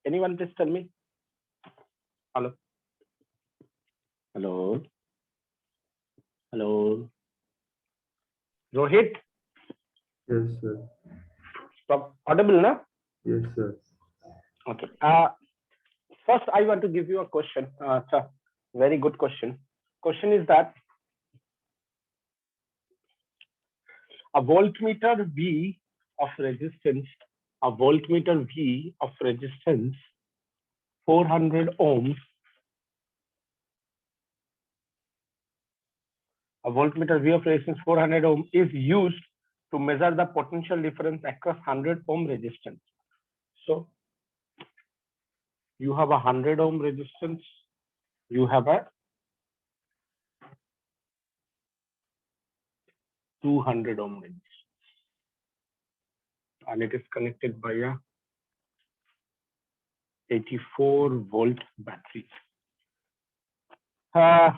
Anyone please tell me? Hello. Hello. Hello. Rohit. Yes, sir. Audible, na? Yes, sir. Okay. First, I want to give you a question. It's a very good question. Question is that a voltmeter V of resistance, 400 ohms, a voltmeter V of resistance 400 ohm is used to measure the potential difference across 100 ohm resistance. So you have a 100 ohm resistance, you have a 200 ohm resistance, and it is connected by a 84 volt battery.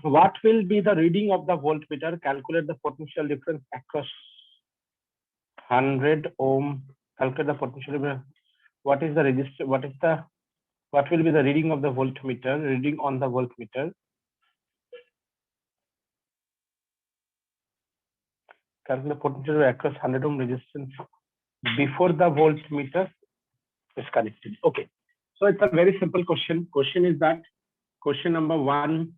What will be the reading of the voltmeter? Calculate the potential difference across 100 ohm. Calculate the potential difference. What is the resistor? What will be the reading of the voltmeter? Reading on the voltmeter. Calculate the potential across 100 ohm resistance before the voltmeter is connected. Okay. So it's a very simple question. Question is that question number 1.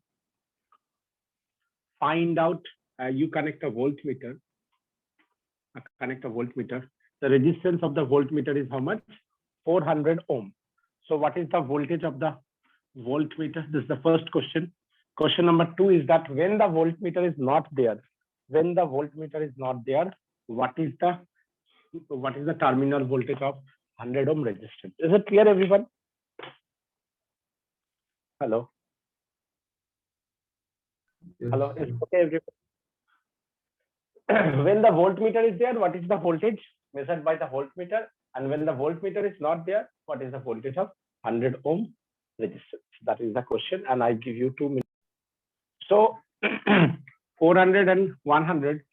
Find out. You connect a voltmeter. The resistance of the voltmeter is how much? 400 ohm. So what is the voltage of the voltmeter? This is the first question. Question number 2 is that when the voltmeter is not there, what is the terminal voltage of 100 ohm resistance? Is it clear, everyone? Hello. Yes, Hello. sir. Is okay, everyone? When the voltmeter is there, what is the voltage measured by the voltmeter? And when the voltmeter is not there, what is the voltage of 100 ohm resistance? That is the question, and I give you 2 minutes. So 400 and 100,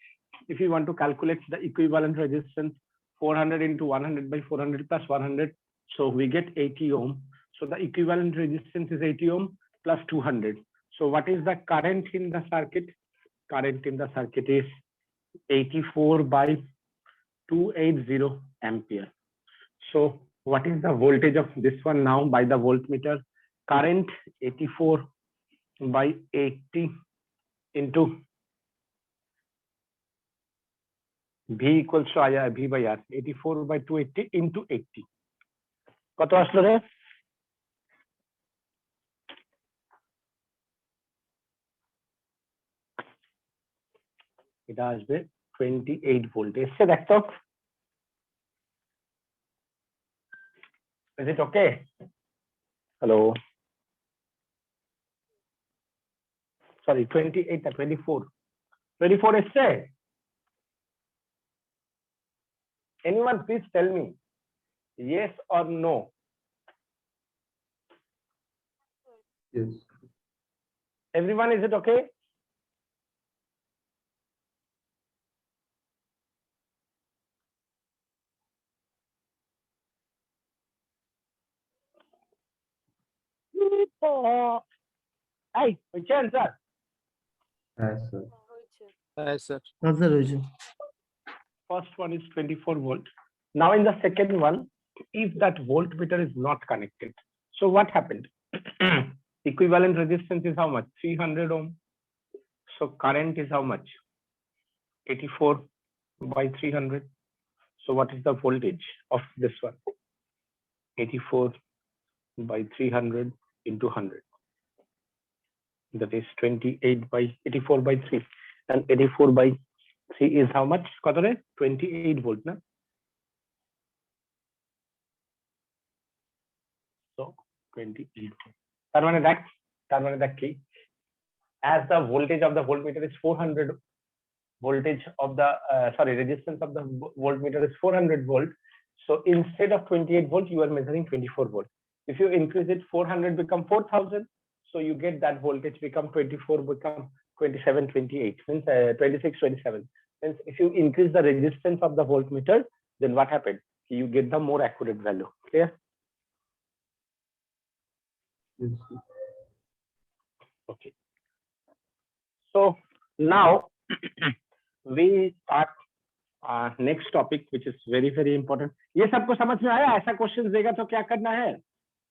if you want to calculate the equivalent resistance, 400 into 100 by 400 plus 100, so we get 80 ohm. So the equivalent resistance is 80 ohm plus 200. So what is the current in the circuit? Current in the circuit is 84 by 280 ampere. So what is the voltage of this one now by the voltmeter? Current 84 by 80 into V equals to V by R. 84 by 280 into 80. কত আসলো রে? এটা আসবে 28 volt. এসছে দেখতো? Is it okay? Hello. Sorry, 28 না 24. 24 এসছে? Anyone please tell me yes or no? Yes. Everyone, is it okay? Hey, which answer? Yes, sir. Yes, sir. First one is 24 volt. Now in the second one, if that voltmeter is not connected, so what happened? Equivalent resistance is how much? 300 ohm. So current is how much? 84 by 300. So what is the voltage of this one? 84 by 300 into 100. That is 28 by 84 by 3. And 84 by 3 is how much? 28 volt, na? So 28. তার মানে দেখ কি, as the voltage of the voltmeter is 400, voltage of the resistance of the voltmeter is 400 volt. So instead of 28 volt, you are measuring 24 volt. If you increase it, 400 become 4000. So you get that voltage become 24, become 27, 28, means 26, 27. Means if you increase the resistance of the voltmeter, then what happened? You get the more accurate value. Clear? Yes, sir. Okay. So now we start next topic, which is very very important. ये सबको समझ में आया? ऐसा question देगा तो क्या करना है?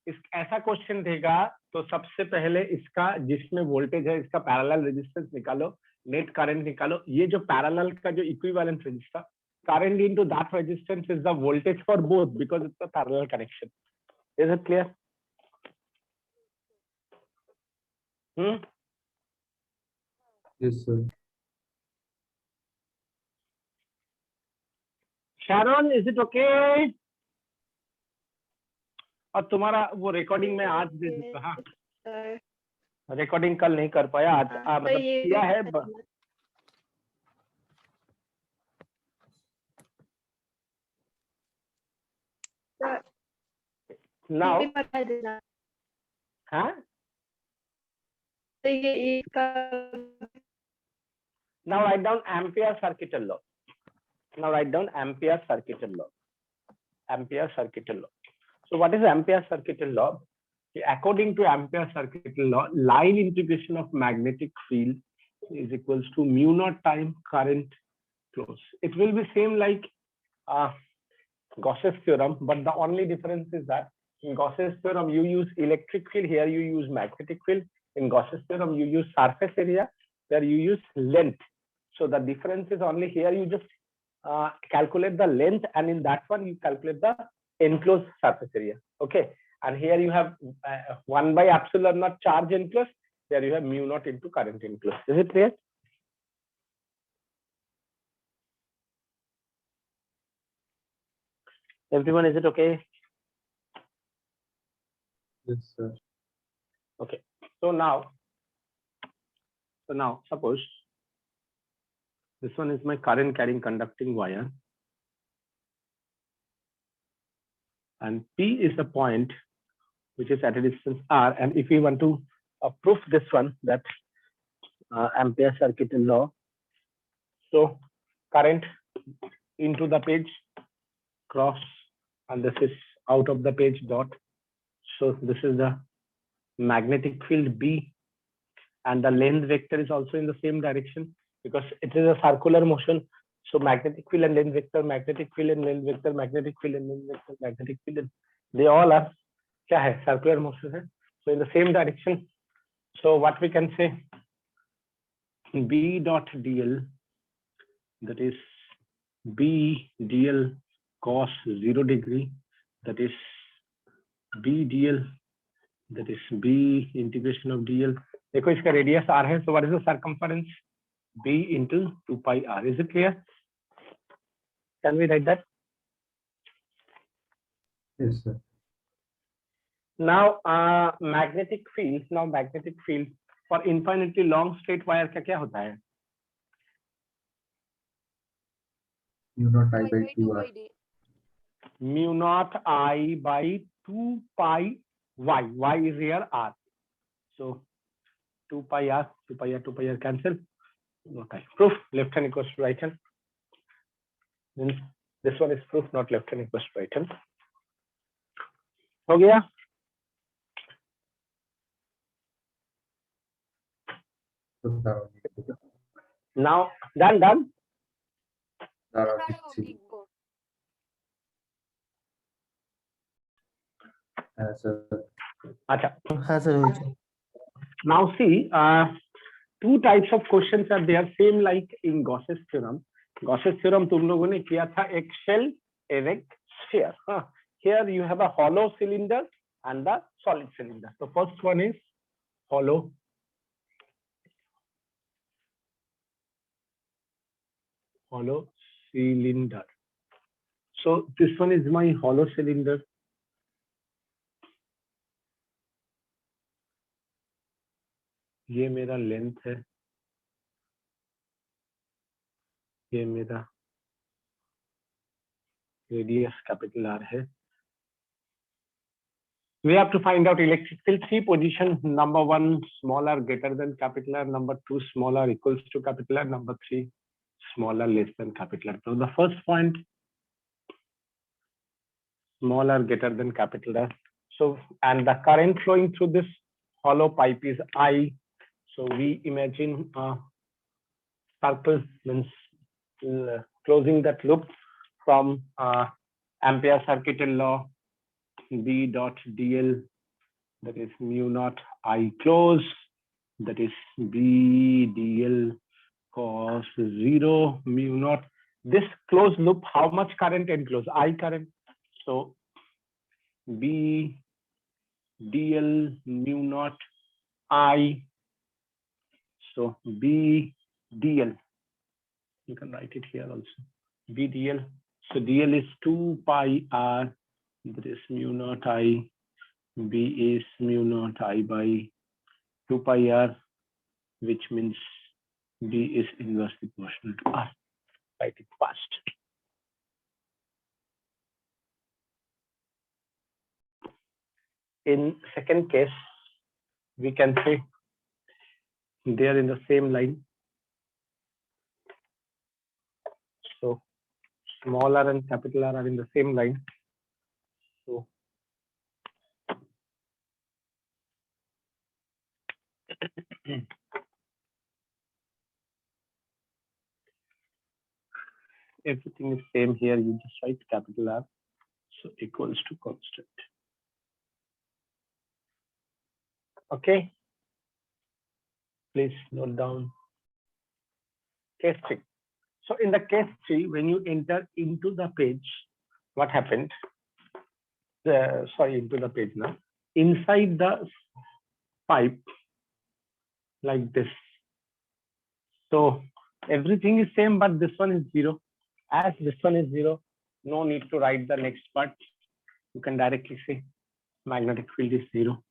ऐसा क्वेश्चन देगा तो सबसे पहले इसका जिसमें वोल्टेज है इसका पैरेलल रेजिस्टेंस निकालो, नेट करंट निकालो. ये जो पैरेलल का जो equivalent resistor, current into that resistance is the voltage for both because it's a parallel connection. Is it clear? Yes, sir. Sharon, is it okay? और तुम्हारा वो रिकॉर्डिंग में आज दे देता. हाँ, रिकॉर्डिंग कल नहीं कर पाया, आज मतलब किया है. Now, हाँ, now write down Ampere circuit law. Now write down Ampere circuit law. Ampere circuit law. So what is Ampere circuit law? According to Ampere circuit law, line integration of magnetic field is equals to mu naught time current close. It will be same like Gauss's theorem, but the only difference is that in Gauss's theorem you use electric field, here you use magnetic field. In Gauss's theorem you use surface area, where you use length. So the difference is only here you just calculate the length, and in that one you calculate the enclosed surface area. Okay, and here you have 1 by epsilon naught charge enclosed, there you have mu naught into current enclosed. Is it clear? Everyone, is it okay? Yes, sir. Okay, so now suppose this one is my current carrying conducting wire, and P is the point which is at a distance R. And if we want to prove this one, that Ampere circuit law, so current into the page cross, and this is out of the page dot. So this is the magnetic field B, and the length vector is also in the same direction because it is a circular motion. So magnetic field and length vector, magnetic field and length vector, magnetic field and length vector, magnetic field, and they all are क्या है? Circular motion है. So in the same direction. So what we can say, B dot dl, that is B dl cos 0 degree, that is B dl, that is B integration of dl. देखो इसका radius r है, so what is the circumference? B into 2 pi r. Is it clear? Can we write that? Yes, sir. Now magnetic field. Now magnetic field for infinitely long straight wire का क्या होता है? Mu naught I by 2R. Mu naught I by 2 pi y. Y is here r. So 2 pi r, 2 pi r, 2 pi r cancel. Okay. Proof left hand equals to right hand. Means this one is proof, not left hand equals to right hand. हो गया? Now done. Sir. अच्छा. हाँ sir. Now see, two types of questions are there, same like in Gauss's theorem. Gauss's theorem तुम लोगों ने किया था एक shell, erect sphere. Here you have a hollow cylinder and the solid cylinder. The first one is hollow cylinder. So this one is my hollow cylinder. ये मेरा length है, ये मेरा रेडियस कैपिटल R है. We have to find out electric field 3 position. Number 1 smaller greater than capital R, number 2 smaller equals to capital R, number 3 smaller less than capital R. So the first point smaller greater than capital R. So, and the current flowing through this hollow pipe is I. So we imagine a circle, means closing that loop from Ampere circuital law, B dot dl, that is mu naught I close, that is B dl cos 0 mu naught. This closed loop, how much current enclosed? I current. So B dl mu naught I. So B dl, you can write it here also. B dl. So dl is 2 pi r. That is mu naught I. B is mu naught I by 2 pi r, which means B is inversely proportional to R. Write it fast. In second case, we can say they are in the same line. So small r and capital R are in the same line. So everything is same here. You just write capital R. So equals to constant. Okay. Please note down. Case 3. So in the case 3, when you enter into the page, what happened? Into the page now. Inside the pipe, like this. So everything is same, but this one is 0. As this one is 0, no need to write the next part. You can directly say magnetic field is 0.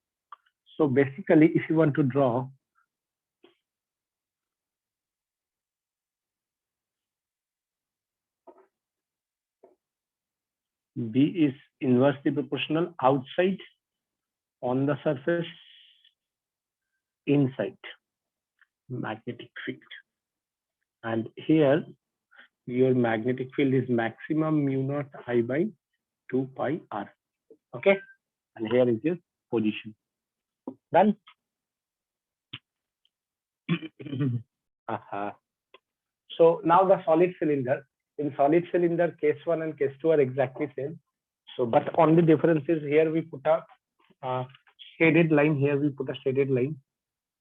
So basically, if you want to draw B is inversely proportional outside, on the surface, inside, magnetic field. And here, your magnetic field is maximum mu naught I by 2 pi r. Okay. And here is your position. Done. So now the solid cylinder. In solid cylinder, case 1 and case 2 are exactly same. So, but only difference is here we put a shaded line. Here we put a shaded line.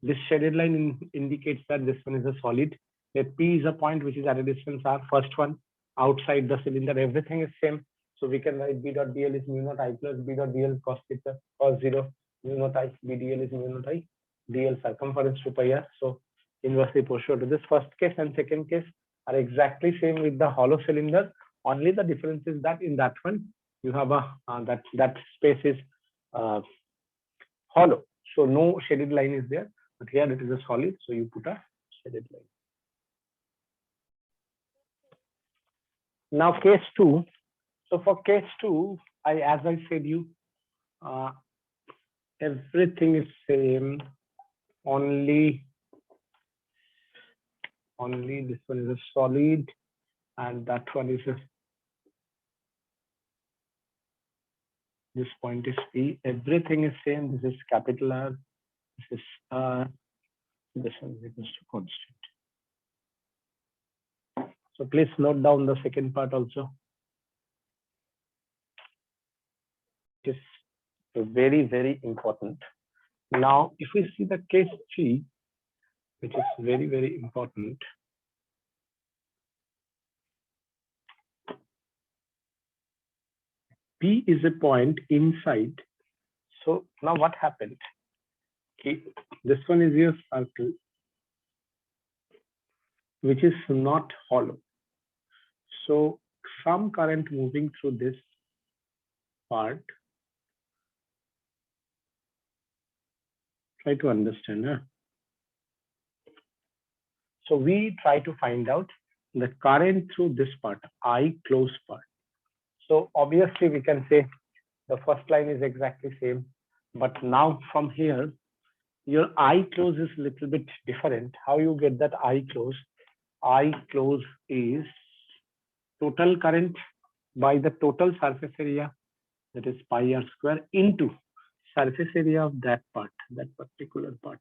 This shaded line indicates that this one is a solid. The P is a point which is at a distance R. First one outside the cylinder, everything is same. So we can write B dot dl is mu naught I plus B dot dl cos theta cos 0 mu naught I. B dl is mu naught I. Dl circumference 2 pi r. So inversely proportional to this. First case and second case are exactly same with the hollow cylinder. Only the difference is that in that one you have a that space is hollow, so no shaded line is there. But here it is a solid, so you put a shaded line. Now case 2. So for case 2, as I said you, everything is same. Only this one is a solid, and that one is a. This point is P. Everything is same. This is capital R. This is R. This one is equals to constant. So please note down the second part also. It is very, very important. Now, if we see the case 3, which is very, very important. P is a point inside. So now what happened? Okay, this one is your circle, which is not hollow. So some current moving through this part. Try to understand. Huh? So we try to find out the current through this part, I close part. So obviously we can say the first line is exactly same, but now from here, your I close is a little bit different. How you get that I close? I close is total current by the total surface area, that is pi r square, into surface area of that part, that particular part.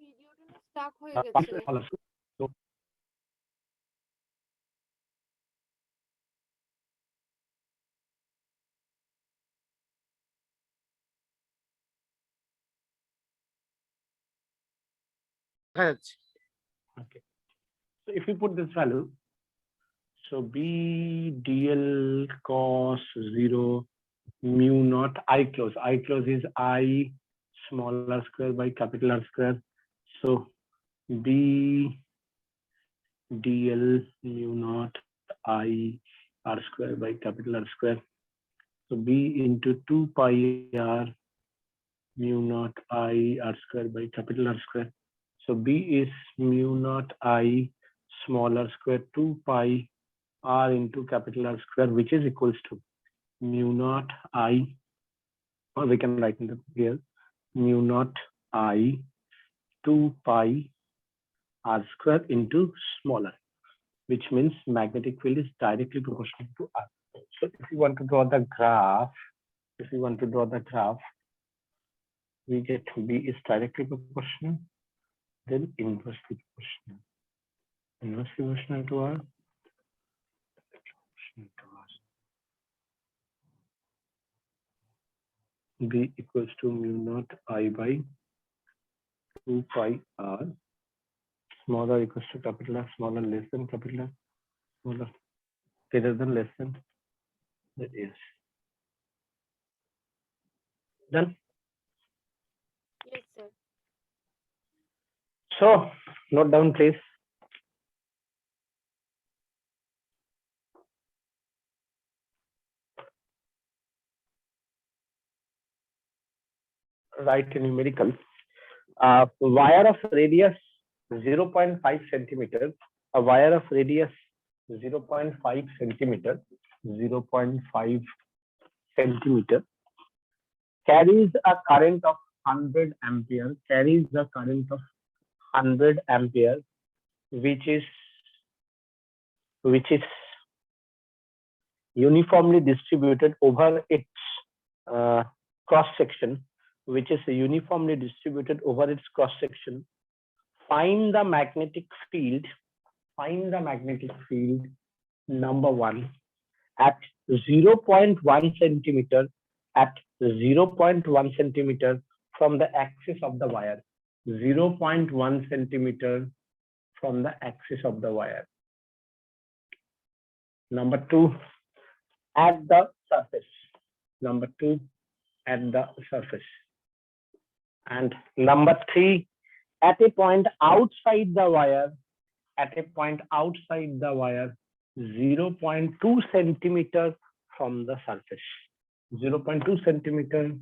ভিডিওটা Starc হয়ে Part গেছে। follows. So, okay. So if you put this value, so B dl cos 0 mu naught I close. I close is I small r square by capital R square. So B dl mu naught I R square by capital R square. So B into 2 pi R mu naught I R square by capital R square. So B is mu naught I small r square 2 pi R into capital R square, which is equals to mu naught I, or we can write it here, mu naught I 2 pi R square into smaller, which means magnetic field is directly proportional to R. So if you want to draw the graph, we get B is directly proportional, then inversely proportional. Inversely proportional to R. B equals to mu naught I by 2 pi R. Smaller equals to capital R, smaller less than capital R, smaller greater than less than. That is done. Yes, sir. So note down, please. Write a numerical. Wire of radius 0.5 centimeter. A wire of radius 0.5 centimeter. 0.5 centimeter carries a current of 100 ampere. Carries a current of 100 ampere, which is uniformly distributed over its cross section, Find the magnetic field. Number 1 at 0.1 centimeter. At 0.1 centimeter from the axis of the wire. 0.1 centimeter from the axis of the wire. Number 2, at the surface. And number 3, at a point outside the wire. 0.2 centimeter from the surface. 0.2 centimeter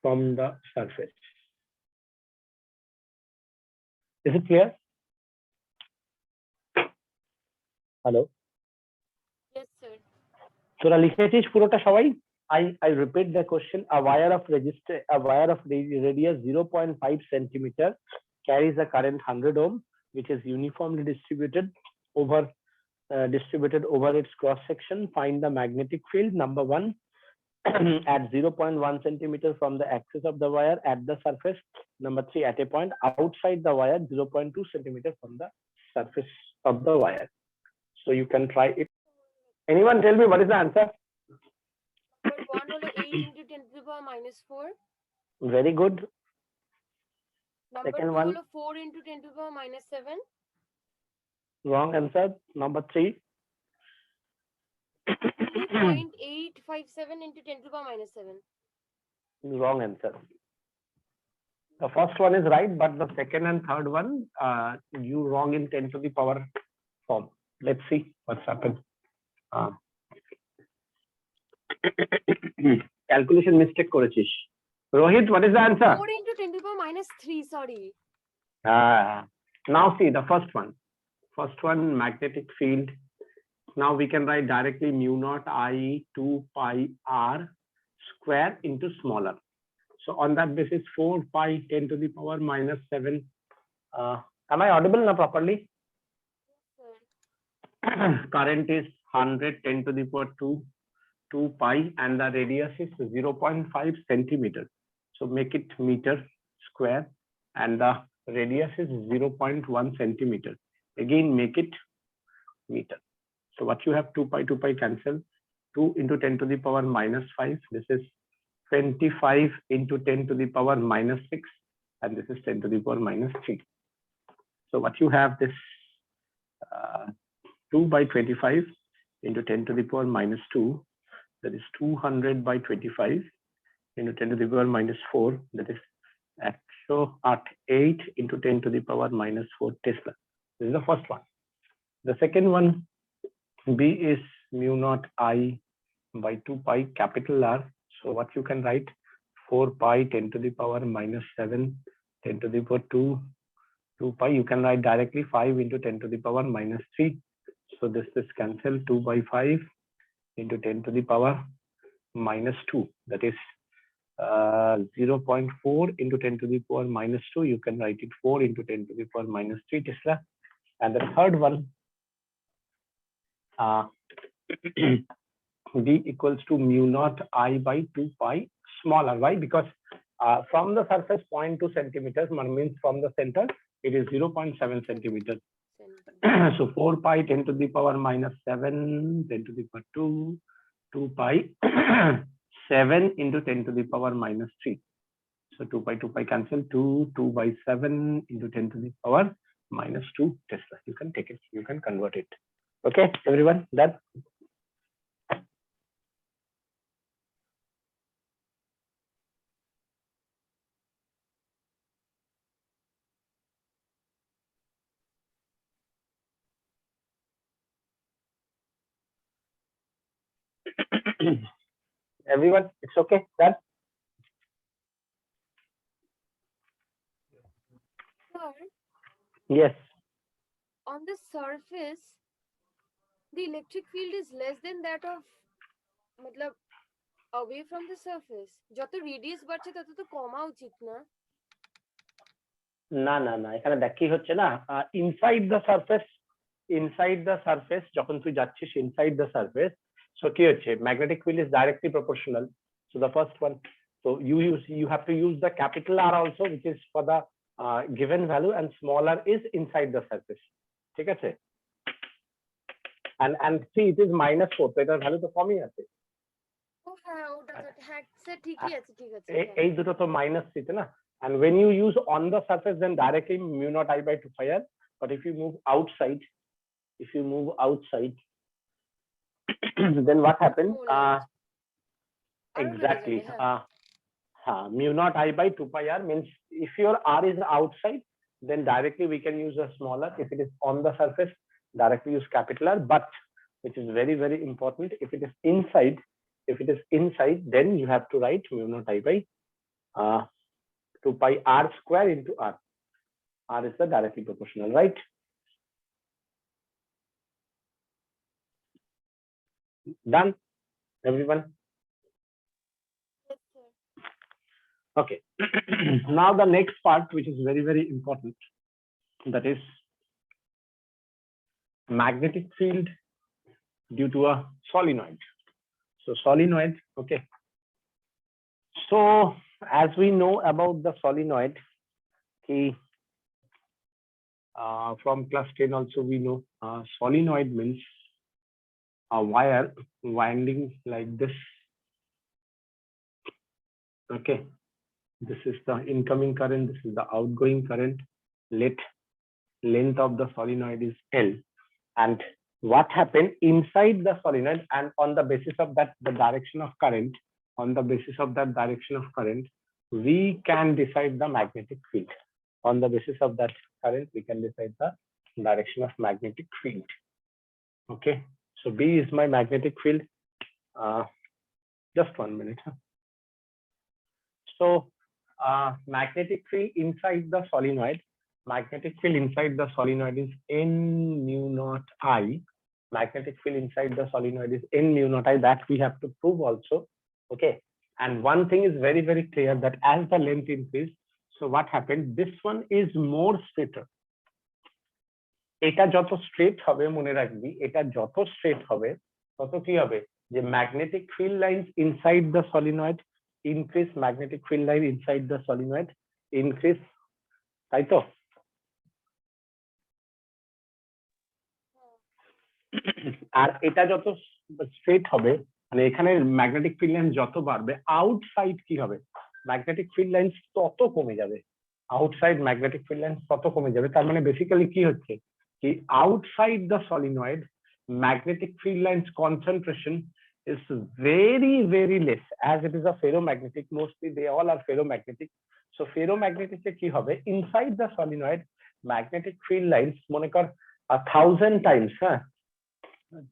from the surface. Is it clear? Hello? Yes, sir. তোরা লিখেছিস পুরোটা সবাই? I repeat the question. A wire of radius 0.5 centimeter carries a current 100 ohm, which is uniformly distributed over its cross section. Find the magnetic field. Number 1 at 0.1 centimeter from the axis of the wire at the surface. Number 3, at a point outside the wire, 0.2 centimeter from the surface of the wire. So you can try it. Anyone tell me what is the answer? Number 1 হলো 8 into 10 to the power minus 4. Very good. Number Second 2 one. হলো 4 into 10 to the power minus 7. Wrong answer. Number 3. 3.857 into 10 to the power minus 7. Wrong answer. The first one is right, but the second and third one, you wrong in 10 to the power form. Let's see what's happened. Calculation mistake করেছিস. Rohit, what is the answer? 4 into 10 to the power minus -3, sorry. Now see the first one. First one, magnetic field. Now we can write directly mu naught I 2 pi r square into smaller. So on that basis, 4 pi 10 to the power minus 7. Am I audible now properly? Current is 100 10 to the power 2 pi, and the radius is 0.5 centimeter. So make it meter square, and the radius is 0.1 centimeter. Again, make it meter. So what you have, 2 pi cancel. 2 into 10 to the power minus 5. This is 25 into 10 to the power minus 6, and this is 10 to the power minus 3. So what you have, this 2 by 25 into 10 to the power minus 2, that is 200 by 25 into 10 to the power minus 4, that is at 8 into 10 to the power minus 4 Tesla. This is the first one. The second one, B, is mu naught I by 2 pi capital R. So what you can write, 4 pi 10 to the power minus 7 10 to the power 2 pi. You can write directly 5 into 10 to the power minus 3. So this is cancel, 2 by 5 into 10 to the power minus 2, that is 0.4 into 10 to the power minus 2. You can write it 4 into 10 to the power minus 3 Tesla. And the third one, D equals to mu naught I by 2 pi smaller. Why? Because from the surface 0.2 centimeters means from the center it is 0.7 centimeters. So 4 pi 10 to the power minus 7 10 to the power 2 pi 7 into 10 to the power minus 3. So 2 pi cancel, 2 by 7 into 10 to the power minus 2 Tesla. You can take it, you can convert it. Okay, everyone, done? Everyone, it's okay, done? Sir, Yes. on the surface, the electric field is less than that of, matlab, away from the surface. যত radius বাড়ছে তত তো কমা উচিত না? না এখানে দেখ কি হচ্ছে না, ইনসাইড দ্য সারফেস যখন তুই যাচ্ছিস ইনসাইড দ্য সারফেস, সো কি হচ্ছে, magnetic field is directly proportional. So the first one, so you have to use the capital R also, which is for the given value, and small r is inside the surface. ঠিক আছে, and see it is -4, তো এটার value তো কমই আছে। ও হ্যাঁ, ওটা হ্যাঁ স্যার ঠিকই আছে, ঠিক আছে। এই দুটো তো মাইনাস সিতে না, and when you use on the surface then directly mu naught I by 2 pi r. But if you move outside, then what happens? Exactly. Mu naught I by 2 pi r means if your r is outside, then directly we can use a smaller. If it is on the surface, directly use capital R. But which is very, very important, if it is inside, then you have to write mu naught I by 2 pi r square into r. R is the directly proportional, right? Done, everyone? Yes, sir. Okay. Now the next part, which is very, very important, that is magnetic field due to a solenoid. So solenoid, okay. So as we know about the solenoid, from class 10 also we know solenoid means a wire winding like this. Okay, this is the incoming current, this is the outgoing current. Length of the solenoid is L, and what happened inside the solenoid, and on the basis of that the direction of current, we can decide the magnetic field. On the basis of that current, we can decide the direction of magnetic field. Okay, so B is my magnetic field. Just 1 minute. So magnetic field inside the solenoid. Magnetic field inside the solenoid is n mu naught I. Magnetic field inside the solenoid is n mu naught I. That we have to prove also. Okay. And one thing is very, very clear that as the length increases, so what happened? This one is more straighter. এটা যত straight হবে মনে রাখবি, এটা যত straight হবে তত কি হবে, যে magnetic field lines inside the solenoid increase, magnetic field line inside the solenoid increase, তাই তো? আর এটা যত স্ট্রেট হবে, মানে এখানে ম্যাগনেটিক ফিল্ড লাইন যত বাড়বে, আউটসাইড কি হবে, ম্যাগনেটিক ফিল্ড লাইন্স তত কমে যাবে, আউটসাইড ম্যাগনেটিক ফিল্ড লাইন্স তত কমে যাবে। তার মানে বেসিক্যালি কি হচ্ছে, কি outside the solenoid magnetic field lines concentration is very, very less, as it is a ferromagnetic, mostly they all are ferromagnetic. So ferromagnetic কি হবে, inside the solenoid magnetic field lines মনে কর 1000 times, হ্যাঁ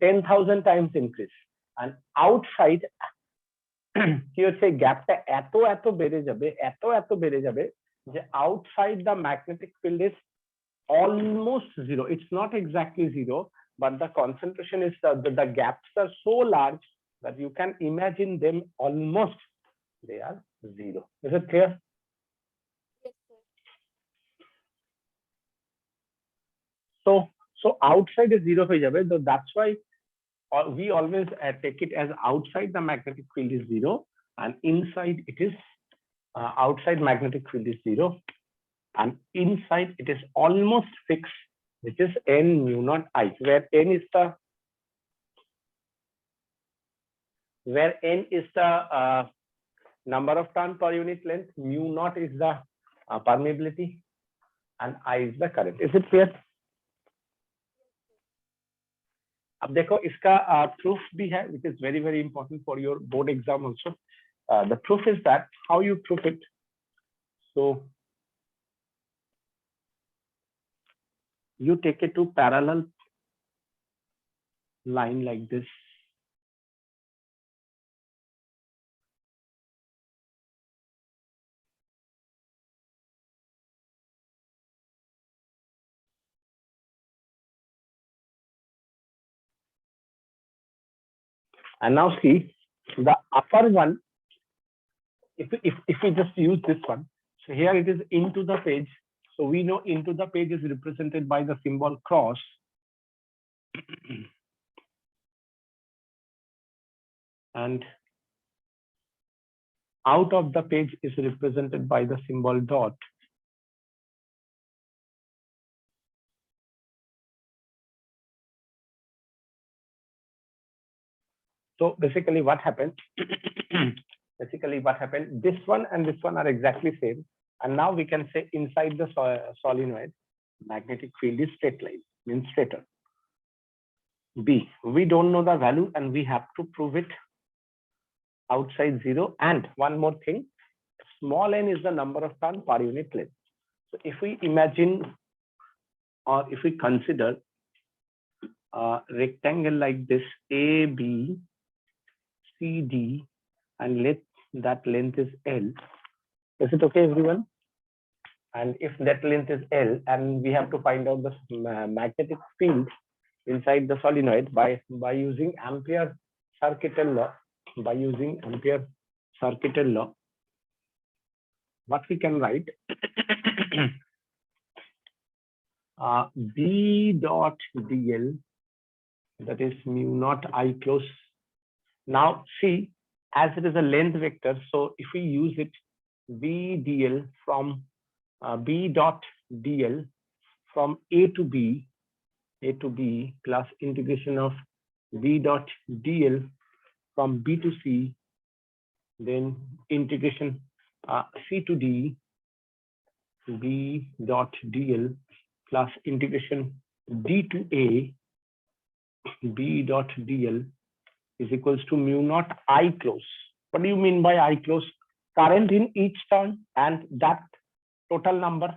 10,000 times increase, and outside কি হচ্ছে, গ্যাপটা এত এত বেড়ে যাবে, এত এত বেড়ে যাবে যে outside the magnetic field is almost zero. It's not exactly zero, but the concentration is the gaps are so large that you can imagine them almost they are zero. Is it clear? Yes, sir. So outside is zero হয়ে যাবে, so that's why we always take it as outside the magnetic field is zero and inside it is outside magnetic field is zero, and inside it is almost fixed, which is n mu naught I, where n is the number of turn per unit length, mu naught is the permeability, and I is the current. Is it clear? अब देखो इसका proof भी है, which is very, very important for your board exam also. The proof is that how you prove it. So you take it to parallel line like this. And now see the upper one, if we just use this one, so here it is into the page, so we know into the page is represented by the symbol cross. And out of the page is represented by the symbol dot. So basically what happened, this one and this one are exactly same, and now we can say inside the solenoid magnetic field is straight line, means straighter. B, we don't know the value and we have to prove it outside zero. And one more thing, small n is the number of turn per unit length. So if we imagine or if we consider a rectangle like this, A, B, C, D, and let that length is L. Is it okay, everyone? And if that length is L, and we have to find out the magnetic field inside the solenoid by using Ampere circuital law, what we can write, B dot dl, that is mu naught I close. Now see, as it is a length vector, so if we use it, B dl from B dot dl from A to B plus integration of B dot dl from B to C, then integration C to D, B dot dl plus integration D to A, B dot dl is equals to mu naught I close. What do you mean by I close? Current in each turn and that total number.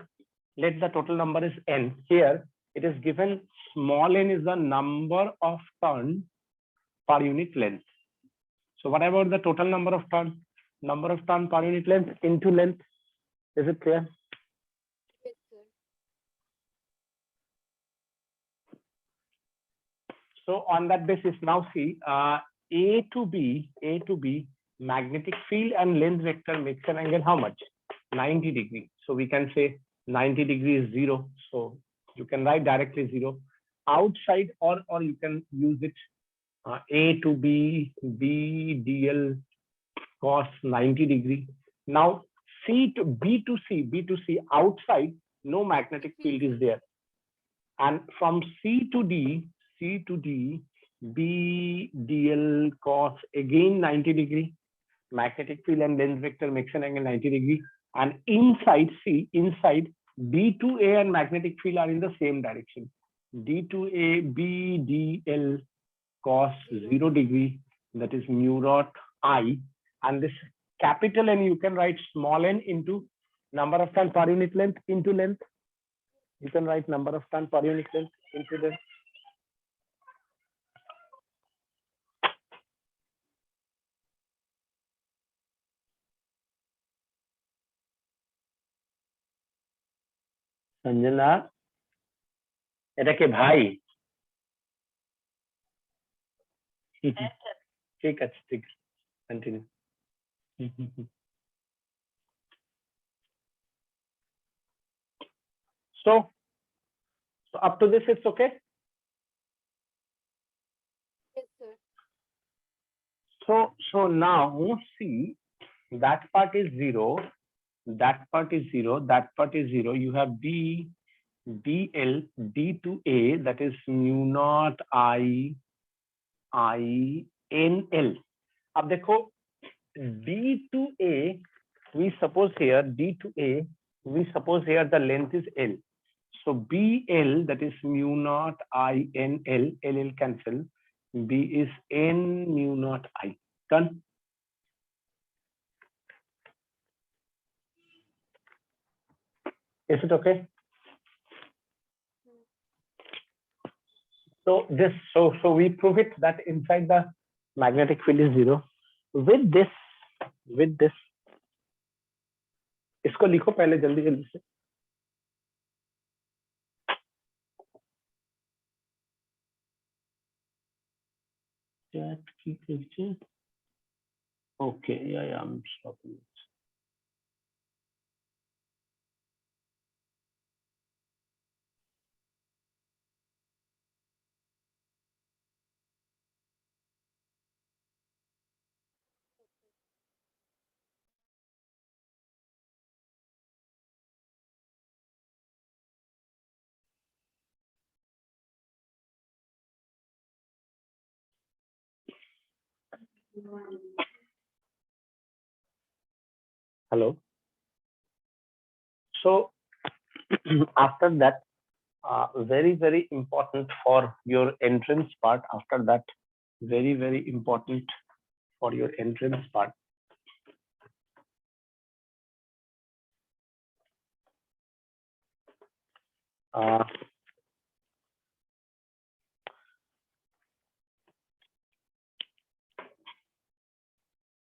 Let the total number is n. Here it is given small n is the number of turn per unit length. So what about the total number of turn per unit length into length? Is it clear? Yes, sir. So on that basis, now see, A to B, magnetic field and length vector makes an angle how much? 90 degree. So we can say 90 degree is 0. So you can write directly 0. Outside, or you can use it, A to B, B DL cos 90 degree. Now C to B to C, outside, no magnetic field is there. And from C to D, B DL cos again 90 degree. Magnetic field and length vector makes an angle 90 degree. And inside C, inside D to A and magnetic field are in the same direction. D to A, B DL cos 0 degree, that is mu naught I. And this capital N, you can write small n into number of turn per unit length into length. You can write number of turn per unit length into length. Sanjana, এটা কে ভাই? ঠিক আছে, ঠিক আছে, continue. So up to this it's okay. Yes, sir. So now see, that part is 0, that part is 0, that part is 0. You have B DL D to A, that is mu naught I N L. अब देखो D to A, we suppose here D to A, we suppose here the length is L. So BL, that is mu naught I N L, LL cancel. B is N mu naught I. Done. Is it okay? So this, so we prove it that inside the magnetic field is 0. With this, इसको लिखो पहले जल्दी जल्दी से. Okay, yeah, I'm stopping it. Hello. So after that, very important for your entrance part. After that, very important for your entrance part.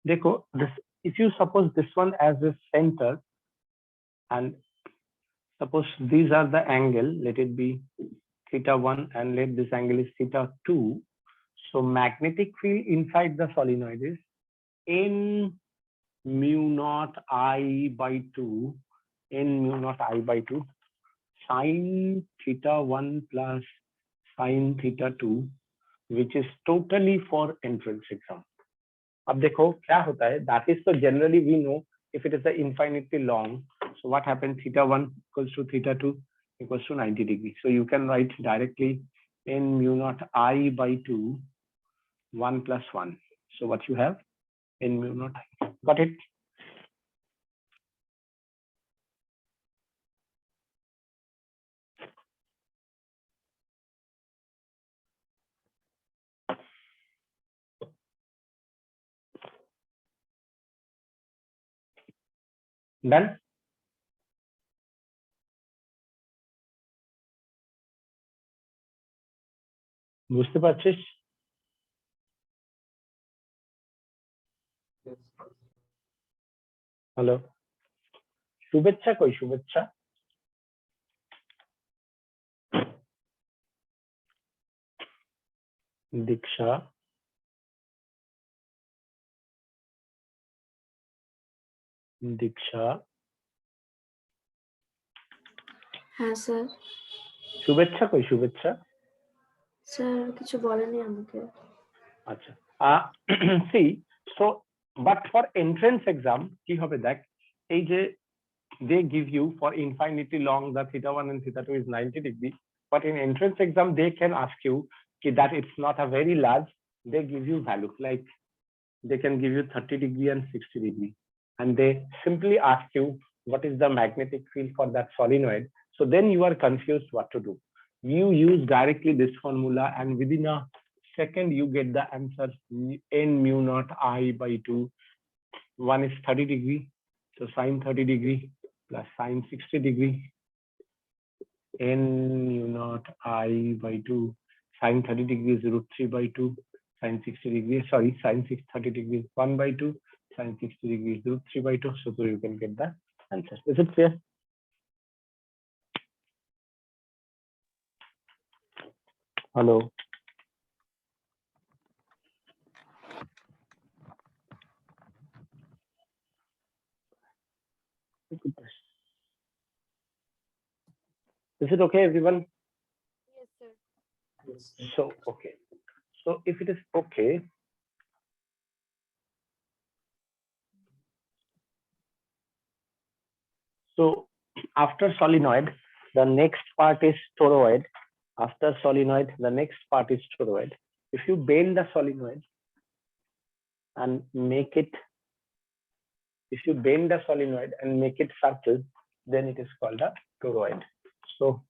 देखो, this, if you suppose this one as a center, and suppose these are the angle, let it be θ1 and let this angle is θ2. So magnetic field inside the solenoid is N mu naught I by 2, N mu naught I by 2 sin θ1 plus sin θ2, which is totally for entrance exam. अब देखो क्या होता है, that is, so generally we know if it is a infinitely long, so what happens, θ1 equals to θ2 equals to 90 degrees. So you can write directly N mu naught I by 2, 1 plus 1. So what you have, N mu naught I. Got it? Done? বুঝতে পারছিস? Yes. Hello. শুভেচ্ছা কই শুভেচ্ছা? দীক্ষা, দীক্ষা, হ্যাঁ sir. শুভেচ্ছা কই শুভেচ্ছা? স্যার কিছু বলেনি আমাকে। আচ্ছা, see, so but for entrance exam কি হবে দেখ, এই যে they give you for infinity long the theta 1 and theta 2 is 90 degree, but in entrance exam they can ask you that it's not a very large, they give you value like they can give you 30 degree and 60 degree, and they simply ask you what is the magnetic field for that solenoid. So then you are confused what to do. You use directly this formula and within a second you get the answer, n mu naught I by 2. One is 30 degree, so sine 30 degree plus sine 60 degree, n mu naught I by 2. Sine 30 degree is √3 by 2. Sine 60 degree, sorry, sine 30 degree is 1 by 2. Sine 60 degree is √3 by 2. So you can get the answer. Is it clear? Hello. Is it okay, everyone? Yes, sir. Yes, sir. So, okay. So if it is okay, so after solenoid, the next part is toroid. After solenoid, the next part is toroid. If you bend the solenoid and make it, if you bend the solenoid and make it circle, then it is called a toroid. So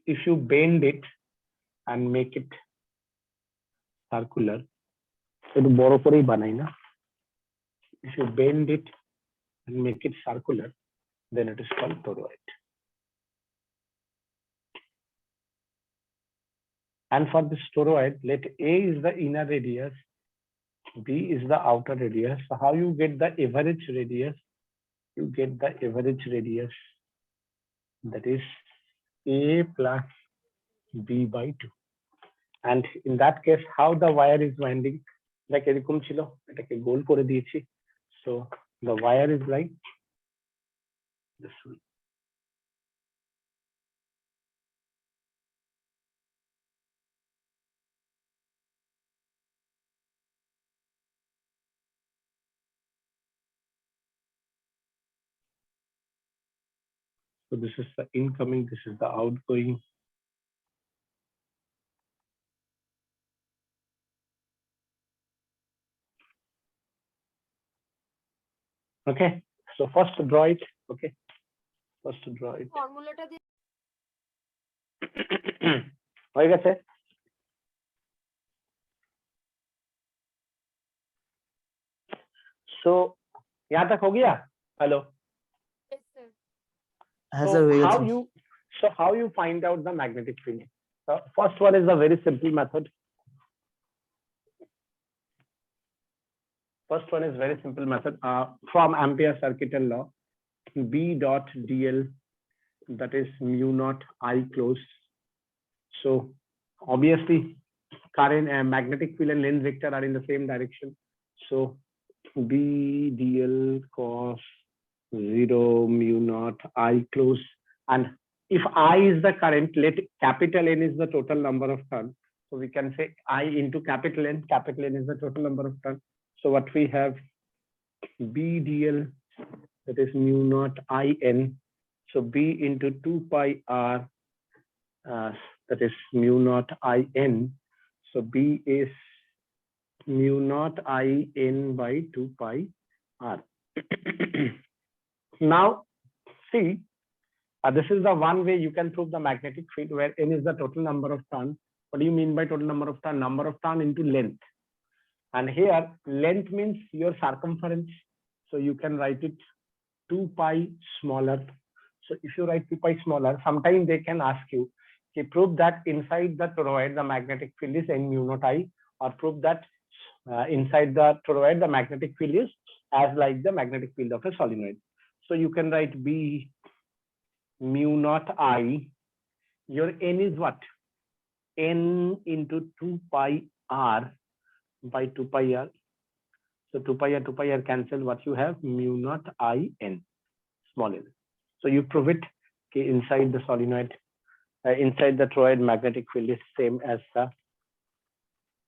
if you bend it and make it circular, একটু বড় করেই বানাই না, if you bend it and make it circular, then it is called toroid. And for this toroid, let A is the inner radius, B is the outer radius. So how you get the average radius? You get the average radius, that is A plus B by 2. And in that case, how the wire is winding? Like এরকম ছিল, এটাকে গোল করে দিয়েছি. So the wire is like this one. So this is the incoming, this is the outgoing. Okay, so first draw it. Okay, first draw it. ফর্মুলাটা দিয়ে হয়ে গেছে? So यहाँ तक हो गया? Hello. yes, sir. হ্যাঁ So স্যার হয়ে how গেছে। you, so how you find out the magnetic field? First one is a very simple method. First one is very simple method from Ampere circuital law. B dot dl, that is mu naught I closed. So obviously current and magnetic field and length vector are in the same direction. So B dl cos 0 mu naught I close, and if I is the current, let capital N is the total number of turns. So we can say I into capital N is the total number of turns. So what we have, B dl, that is mu naught I n. So B into 2 pi r, that is mu naught I n. So B is mu naught I n by 2 pi r. Now see, this is the one way you can prove the magnetic field, where n is the total number of turns. What do you mean by total number of turn? Number of turn into length. And here length means your circumference. So you can write it 2 pi smaller. So if you write 2 pi smaller, sometimes they can ask you to prove that inside the toroid the magnetic field is n mu naught I, or prove that inside the toroid the magnetic field is as like the magnetic field of a solenoid. So you can write B mu naught I. Your N is what? N into 2 pi R by 2 pi R. So 2 pi R cancel. What you have? Mu naught I N, small n. So you prove it. Okay, inside the solenoid, inside the toroid, magnetic field is same as the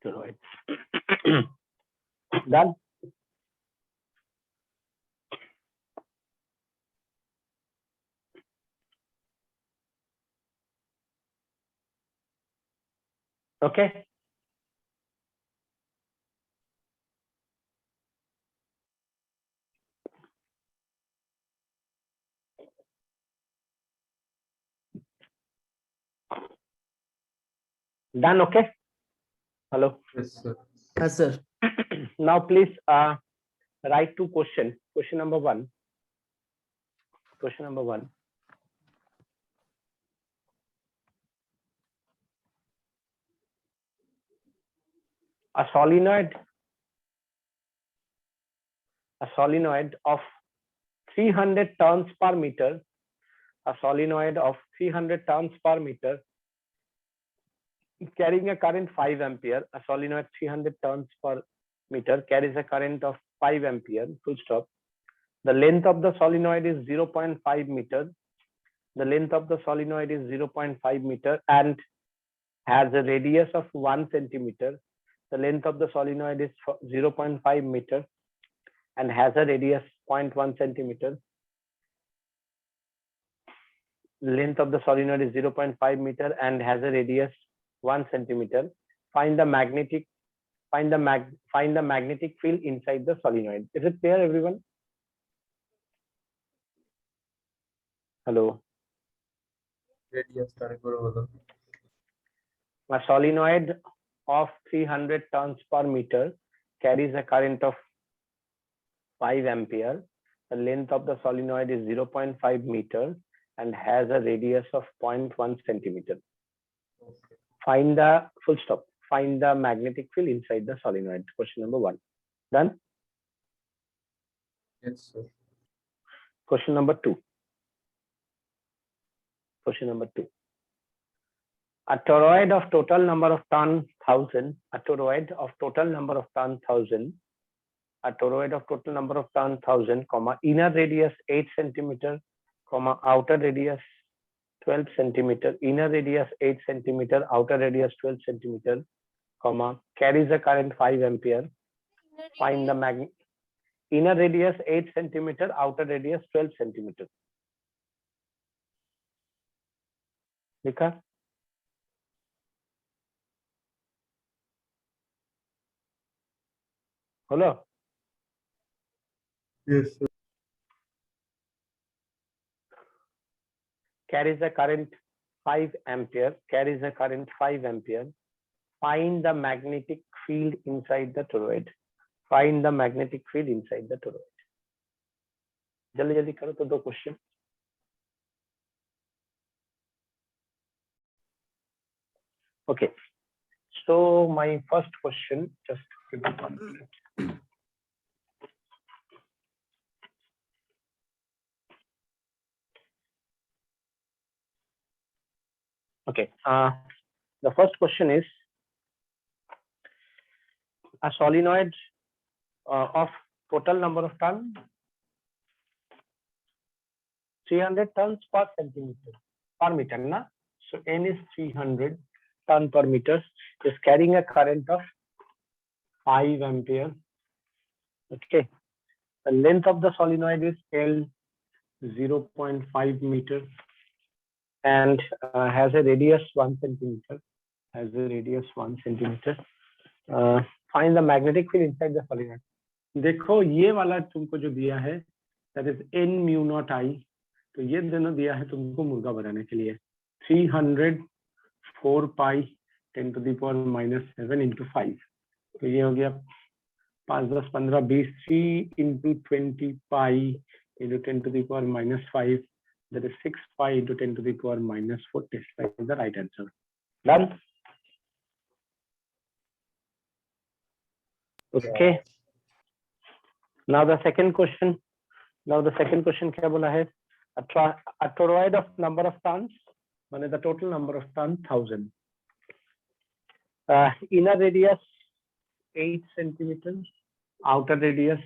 toroid. Done. Okay. Done. Okay. Hello. Yes, sir. Yes, sir. Now please write two questions. Question number one. Question number one. A solenoid of 300 turns per meter. A solenoid of 300 turns per meter carrying a current 5 ampere. A solenoid 300 turns per meter carries a current of 5 ampere. Full stop. The length of the solenoid is 0.5 meter. The length of the solenoid is 0.5 meter and has a radius of 1 centimeter. The length of the solenoid is 0.5 meter and has a radius 0.1 centimeter. Length of the solenoid is 0.5 meter and has a radius 1 centimeter. Find the magnetic field inside the solenoid. Is it clear, everyone? Hello. Radius starting over. A solenoid of 300 turns per meter carries a current of 5 ampere. The length of the solenoid is 0.5 meter and has a radius of 0.1 centimeter. Okay. Find the full stop. Find the magnetic field inside the solenoid. Question number one. Done. Yes, sir. Question number two. Question number two. A toroid of total number of turn 1000. A toroid of total number of turn 1000. A toroid of total number of turn 1000, inner radius 8 centimeter, outer radius 12 centimeter, inner radius 8 centimeter, outer radius 12 centimeter, carries a current 5 ampere. Find the inner radius 8 centimeter, outer radius 12 centimeter. लिखा? Hello? Yes, sir. Carries a current 5 ampere, carries a current 5 ampere. Find the magnetic field inside the toroid. Find the magnetic field inside the toroid. जल्दी जल्दी करो तो दो question. Okay. So my first question, just give me 1 minute. Okay. The first question is a solenoid of total number of turns 300 turns per centimeter per meter, na? So N is 300 turn per meter, is carrying a current of 5 ampere. Okay. The length of the solenoid is L 0.5 meter and has a radius 1 centimeter. Has a radius 1 centimeter. Find the magnetic field inside the solenoid. देखो ये वाला तुमको जो दिया है that is N mu naught I. तो ये दोनों दिया है तुमको मुर्गा बनाने के लिए 300 4 pi 10 to the power minus 7 into 5. तो ये हो गया 5 10 15 20 3 into 20 pi into 10 to the power minus 5. That is 6 pi into 10 to the power minus 4. This is the right answer. Done. Okay. Now the second question. Now the second question क्या बोला है? A toroid of number of turns, माने the total number of turns 1000. Inner radius 8 centimeters, outer radius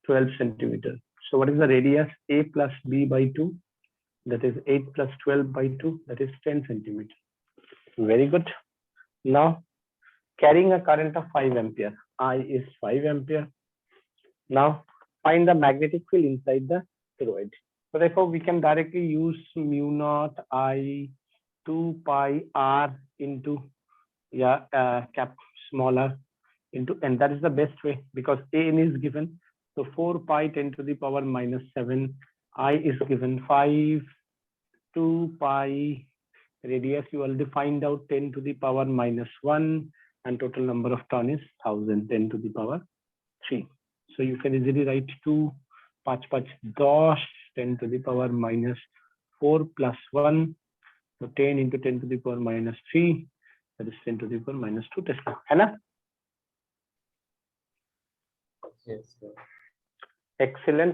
12 centimeters. So what is the radius? A plus B by 2, that is 8 plus 12 by 2, that is 10 centimeters. Very good. Now carrying a current of 5 ampere, I is 5 ampere. Now find the magnetic field inside the toroid. So therefore we can directly use mu naught I 2 pi r into cap smaller into n. That is the best way because an is given. So 4 pi 10 to the power minus 7. I is given 5, 2 pi radius. You already find out 10 to the power minus 1 and total number of turn is 1000, 10 to the power 3. So you can easily write 2, 5, 5, 10 to the power minus 4 plus 1. So 10 into 10 to the power minus 3. That is 10 to the power minus 2 Tesla. है ना? Yes, sir. Excellent.